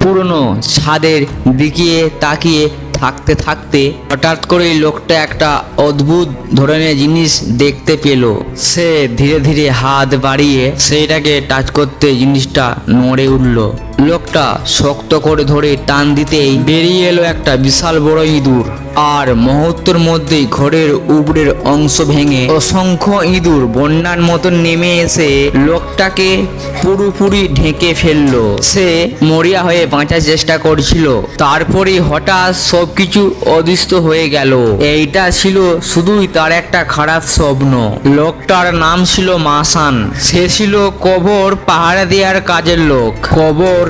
পুরনো ছাদের দিকে তাকিয়ে থাকতে থাকতে হঠাৎ করেই লোকটা একটা অদ্ভুত ধরনের জিনিস দেখতে পেল। সে ধীরে ধীরে হাত বাড়িয়ে সেইটাকে টাচ করতে জিনিসটা নড়ে উঠল। লোকটা শক্ত করে ধরে টান দিতেই বেরিয়ে এলো একটা বিশাল বড় ইঁদুর। আর মুহূর্তের মধ্যেই ঘরের উপরের অংশ ভেঙে অসংখ্য ইঁদুর বন্যার মতন নেমে এসে লোকটাকে পুরোপুরি ঢেকে ফেললো। সে মরিয়া হয়ে বাঁচার চেষ্টা করছিল, তারপরে হঠাৎ সবকিছু অদৃশ্য হয়ে গেল। এইটা ছিল শুধুই তার একটা খারাপ স্বপ্ন। লোকটার নাম ছিল মাসান। সে ছিল কবর পাহারা দেওয়ার কাজের লোক। কবর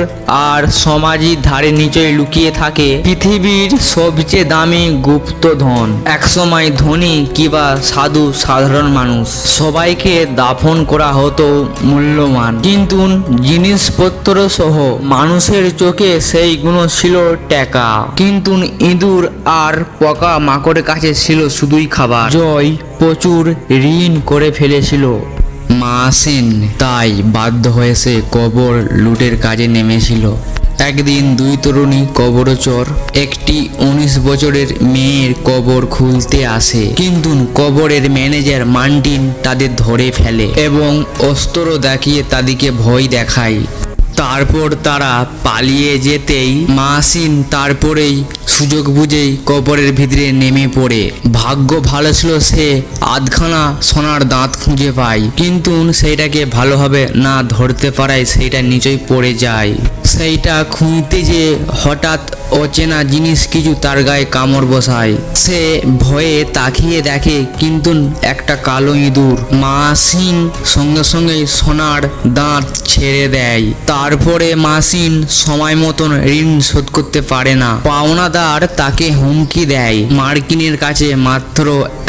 আর সমাধির ধারে নিচে লুকিয়ে থাকে পৃথিবীর সবচেয়ে দামি গুপ্তধন। একসময় ধনী কিংবা সাধু সাধারণ মানুষ সবাইকে দাফন করা হতো মূল্যবান কিন্তু জিনিসপত্র সহ। মানুষের চোখে সেইগুলো ছিল টাকা, কিন্তু ইঁদুর আর পোকা মাকড়ের কাছে ছিল শুধুই খাবার। জয় প্রচুর ঋণ করে ফেলেছিল মাসিন, তাই বাধ্য হয়ে সে কবর লুটের কাজে নেমেছিল। একদিন দুই তরুণী কবরচোর একটি 19 বছরের মেয়ের কবর খুলতে আসে, কিন্তু কবরের ম্যানেজার মান্টিন তাদের ধরে ফেলে এবং অস্ত্র দেখিয়ে তাদেরকে ভয় দেখায়। তারপর তারা পালিয়ে যেতেই মাসিন তারপরেই সুযোগ বুঝেই কবরের ভিতরে নেমে পড়ে। ভাগ্য ভালো ছিল, সে আধখানা সোনার দাঁত খুঁজে পায়, কিন্তু সেইটাকে ভালোভাবে না ধরতে পারায় সেইটা নিচেই পড়ে যায়। সেইটা খুঁজতে যে হঠাৎ অচেনা জিনিস কিছু তার গায়ে কামড় বসায়। সে ভয়ে তাকিয়ে দেখে কিন্তু একটা কালো ইঁদুর। মাসিন সঙ্গে সঙ্গে সোনার দাঁত ছেড়ে দেয়। তারপরে মাসিন সময় মতন ঋণ শোধ করতে পারে না। পাওনাদার তাকে হুমকি দেয়, মার্কিনের কাছে মাত্র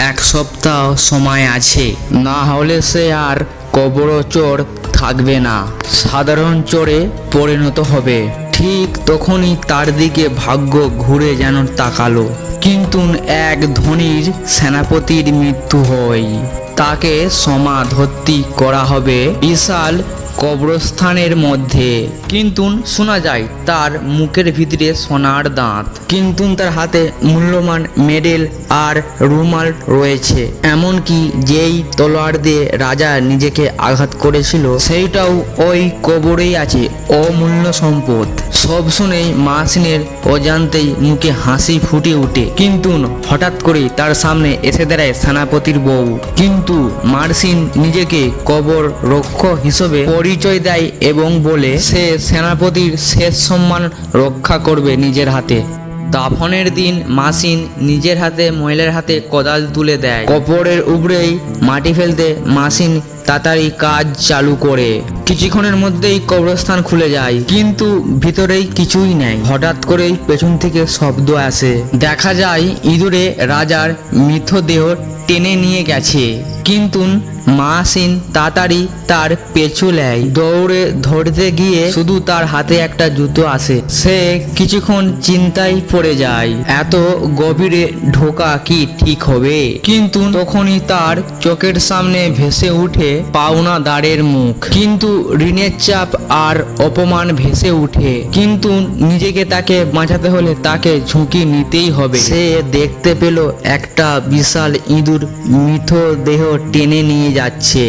1 সপ্তাহ সময় আছে, না হলে সে আর কবরচোর থাকবে না, সাধারণ চোরে পরিণত হবে। ঠিক তখনই তার দিকে ভাগ্য ঘুরে যেন তাকালো, কিন্তু এক ধনীর সেনাপতির মৃত্যু হয়। তাকে সমাধি করা হবে বিশাল কবরস্থানের মধ্যে, কিন্তু শোনা যায় তার মুখের ভিতরে সোনার দাঁত, কিন্তু তার হাতে মূল্যবান মেডেল আর রুমাল রয়েছে। এমনকি যেই তলোয়ার দিয়ে রাজা নিজেকে আঘাত করেছিল সেইটাও ওই কবরেই আছে, অমূল্য সম্পদ। সব শুনেই মাসিনের অজান্তেই মুখে হাসি ফুটে ওঠে, কিন্তু হঠাৎ করে তার সামনে এসে দাঁড়ায় সেনাপতির বউ। কিন্তু মার্সিন নিজেকে কবর রক্ষক হিসেবে পরিচয় দেয় এবং বলে সে সেনাপতির শেষ সম্মান রক্ষা করবে নিজের হাতে। দাফনের দিন মাসিন নিজের হাতে মহিলার হাতে কোদাল তুলে দেয়। কবরের উপরেই মাটি ফেলতে মাসিন তাড়াতাড়ি কাজ চালু করে। কিছুক্ষণের মধ্যেই কবরস্থান খুলে যায়, কিন্তু ভিতরেই কিছুই নেই। হঠাৎ করেই পেছন থেকে শব্দ আসে। দেখা যায় ইঁদুরে রাজার মৃতদেহ টেনে নিয়ে গেছে, কিন্তু মাসিন তাড়াতাড়ি তার পেছু নেয়। দৌড়ে ধরতে গিয়ে শুধু তার হাতে একটা জুতো আসে। সে কিছুক্ষণ চিন্তায় পড়ে যায়, এত গভীরে ঢোকা কি ঠিক হবে? কিন্তু তখনই তার চোখের সামনে ভেসে উঠে পাওনাদারের মুখ, কিন্তু ঋণের চাপ আর অপমান ভেসে উঠে। কিন্তু নিজেকে তাকে বাঁচাতে হলে তাকে ঝুঁকি নিতেই হবে। সে দেখতে পেল একটা বিশাল ইঁদুর মৃতদেহ টেনে নিয়ে যাচ্ছে।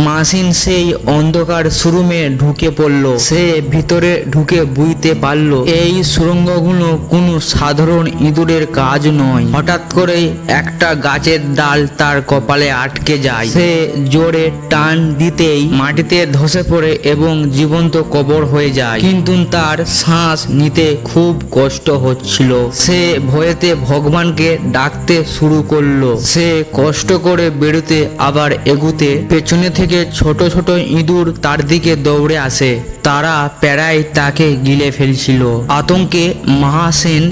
মাসিন সেই অন্ধকার সুরুমে ঢুকে পড়ল। সে ভিতরে ঢুকে বুঝতে পারল এই সুড়ঙ্গগুলো কোনো সাধারণ ইঁদুরের কাজ নয়। হঠাৎ করে একটা গাছের ডাল তার কপালে আটকে যায়। সে জোরে টান দিতেই মাটিতে ধসে পড়ে এবং জীবন্ত কবর হয়ে যায়, কিন্তু তার শ্বাস নিতে খুব কষ্ট হচ্ছিল। সে ভয়েতে ভগবানকে ডাকতে শুরু করলো। সে কষ্ট করে বেরোতে আবার এগুতে পেছনে থেকে ছোট ছোট ইঁদুর তার দিকে দৌড়ে আসে। তারা প্রায় তাকে গিলে ফেলছিল। আতঙ্কে মাসিন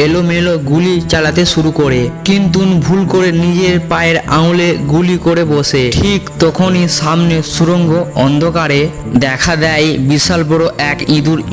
এলোমেলো গুলি চালাতে শুরু করে, কিন্তু ভুল করে নিজের পায়ের আঙুলে গুলি করে বসে। ঠিক তখনই সামনে সুড়ঙ্গ অন্ধকারে দেখা দেয় বিশাল বড় এক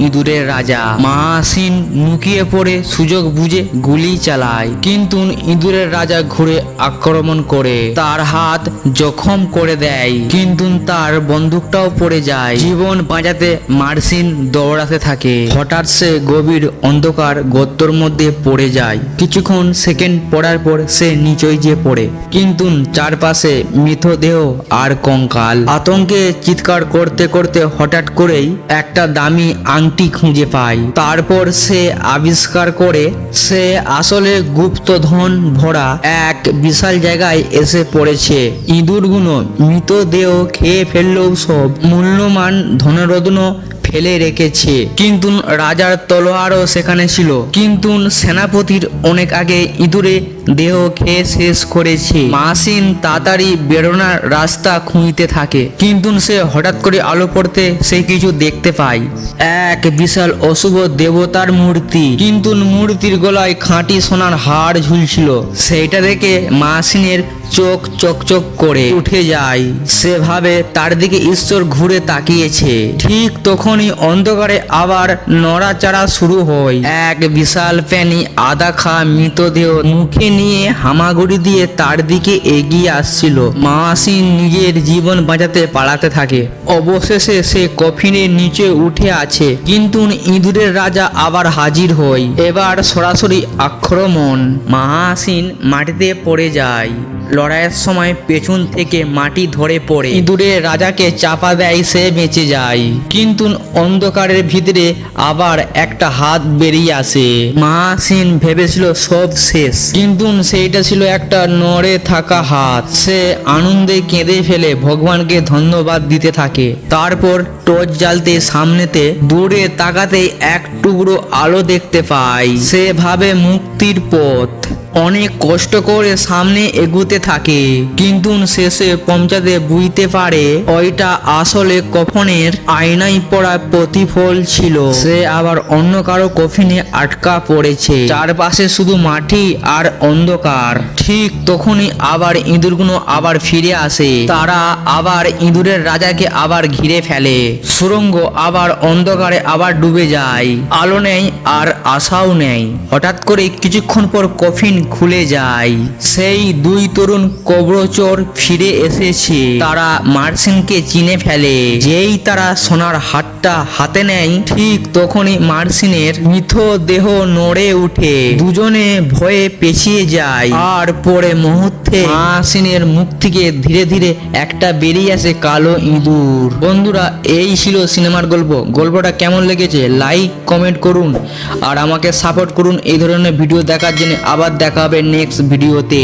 ইঁদুরের রাজা। মাহাসিন লুকিয়ে পড়ে সুযোগ বুঝে গুলি চালায়, কিন্তু ইঁদুরের রাজা ঘুরে আক্রমণ করে তার হাত জখম করে দেয়, কিন্তু তার বন্দুকটাও পড়ে যায়। জীবন বাঁচাতে মার্সিন দৌড়াতে থাকে। হঠাৎ সে গভীর অন্ধকার গর্তের মধ্যে পড়ে যায়। কিছুক্ষণ সেকেন্ড পড়ার পর সে নিচই যে পড়ে, কিন্তু চারপাশে মৃতদেহ আর কঙ্কাল। আতঙ্কে চিৎকার করতে করতে হঠাৎ করেই একটা দামি আংটি খুঁজে পায়। তারপর সে আবিষ্কার করে সে আসলে গুপ্তধন ভরা এক বিশাল জায়গায় এসে পড়েছে। ইঁদুরগুলো মৃতদেহ খেয়ে ফেললেও সব মূল্যবান ধনরত্ন ফেলে রেখেছে, কিন্তু রাজার তলোয়ারও সেখানে ছিল। কিন্তু সেনাপতির অনেক আগে ইঁদুরে দেহ খেয়ে শেষ করেছে। মাহাসিন তাড়াতাড়ি বেরোনোর রাস্তা খুঁজতে থাকে, কিন্তু সে হঠাৎ করে আলো পড়তে সে কিছু দেখতে পায়। এক বিশাল অশুভ দেবতার মূর্তি, কিন্তু মূর্তির গলায় খাঁটি সোনার হাড় ঝুলছিল। সেইটা দেখে মাহাসিনের চোখ চকচক করে উঠে যায়। সে ভাবে তার দিকে ঈশ্বর ঘুরে তাকিয়েছে। ঠিক তখনই অন্ধকারে আবার নড়াচড়া শুরু হয়। এক বিশাল প্রাণী আধা খাওয়া মৃতদেহ মুখে নিয়ে হামাগুড়ি দিয়ে তার দিকে এগিয়ে আসছিল। মাহাসিন নিজের জীবন বাঁচাতে পালাতে থাকে। অবশেষে সে কফিনের নিচে উঠে আছে, কিন্তু ইঁদুরের রাজা আবার হাজির হয়। এবার সরাসরি আক্রমণ। মাহাসিন মাটিতে পড়ে যায়। লড়াইয়ের সময় পেছন থেকে মাটি ধরে পড়ে ইঁদুরের রাজাকে চাপা দেয়, সে বেঁচে যায়। কিন্তু অন্ধকারের ভিতরে আবার একটা হাত বেরিয়ে আসে। মাহাসিন ভেবেছিল সব শেষ, কিন্তু সেইটা ছিল একটা নড়ে থাকা হাত। সে আনন্দে কেঁদে ফেলে ভগবানকে ধন্যবাদ দিতে থাকে। তারপর টর্চ জ্বালতে সামনেতে দূরে তাকাতেই এক টুকরো আলো দেখতে পায়। সে ভাবে মুক্তির পথ। অনেক কষ্ট করে সামনে এগুতে থাকে, কিন্তু শেষে পৌঁছাতে বুঝতে পারে ওইটা আসলে কফনের আয়নায় পড়া প্রতিফল ছিল। সে আবার অন্য কারো কফিনে আটকা পড়েছে। চারপাশে শুধু মাটি আর অন্ধকার। ঠিক তখনই আবার ইঁদুরগুলো আবার ফিরে আসে। তারা আবার ইঁদুরের রাজাকে আবার ঘিরে ফেলে। সুড়ঙ্গ আবার অন্ধকারে আবার ডুবে যায়। আলো নেই আর আশাও নেই। হঠাৎ করে কিছুক্ষণ পর কফিন খুলে যায়। সেই দুই তরুণ কবরচোর ফিরে এসেছে। তারা মার্সিনকে চিনে ফেলে। যেই তারা সোনার হাতটা হাতে নেয়, ঠিক তখনই মার্সিনের মৃতদেহ নড়ে উঠে। দুজনে ভয়ে পেছিয়ে যায়, আর পরে মুহূর্তে মার্সিনের মুখ থেকে ধীরে ধীরে একটা বেরিয়ে আসে কালো ইঁদুর। বন্ধুরা, এই ছিল সিনেমার গল্প। গল্পটা কেমন লেগেছে লাইক কমেন্ট করুন, আর আমাকে সাপোর্ট করুন এই ধরনের ভিডিও দেখার জন্য। আবার দেখা হবে নেক্সট ভিডিওতে।